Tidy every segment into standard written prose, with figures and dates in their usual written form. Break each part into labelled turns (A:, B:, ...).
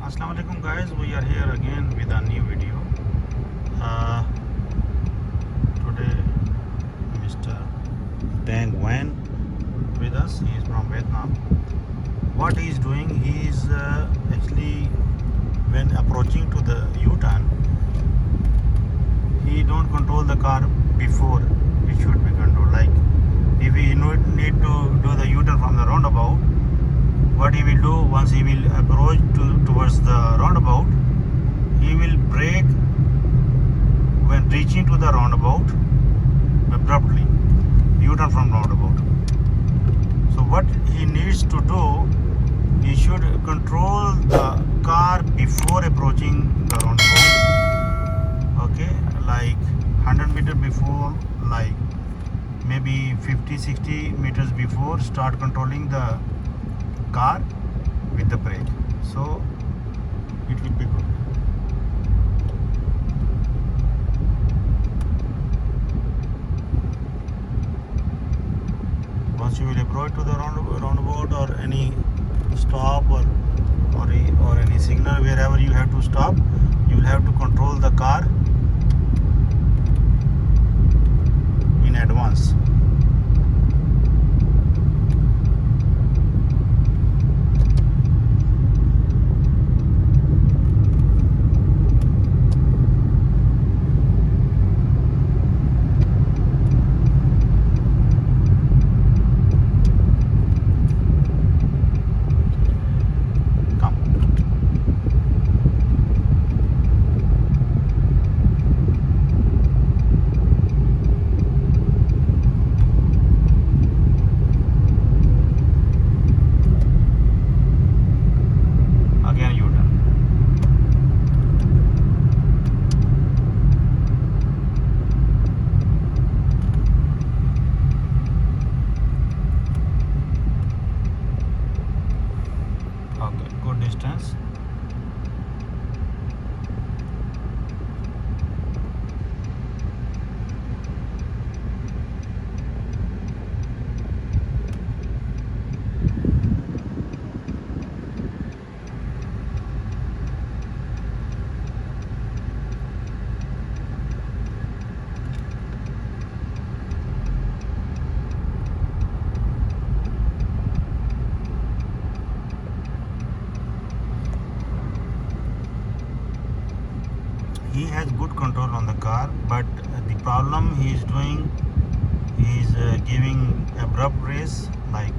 A: Assalamu alaikum guys, we are here again with a new video. Today Mr. Dang Wan with us. He is from Vietnam. What he is doing, he is actually when approaching to the U-turn, he don't control the car before it should be controlled. Like if he need to do the U-turn from the roundabout, what he will do once he will approach towards the roundabout, he will brake when reaching to the roundabout abruptly, U-turn from roundabout. So what he needs to do, he should control the car before approaching the roundabout. Okay, like 100 meters before, like maybe 50-60 meters before, start controlling the car with the brake, so it will be good. Once you will approach to the roundabout or any stop or any signal wherever you have to stop, you will have to control the car in advance. Again U-turn. Okay, good distance. He has good control on the car, but the problem he is doing, he is giving abrupt race, like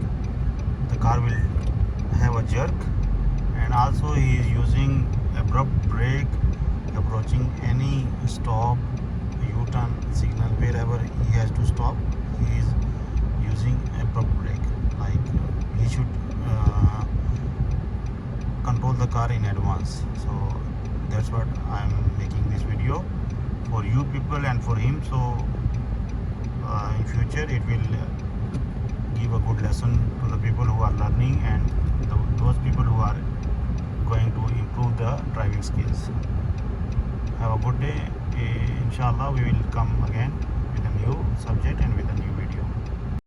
A: the car will have a jerk, and also he is using abrupt brake approaching any stop, U-turn signal, wherever he has to stop, he is using abrupt brake. Like he should control the car in advance. So that's what I'm making this video for you people and for him, so in future it will give a good lesson to the people who are learning and those people who are going to improve the driving skills. Have a good day. Inshallah we will come again with a new subject and with a new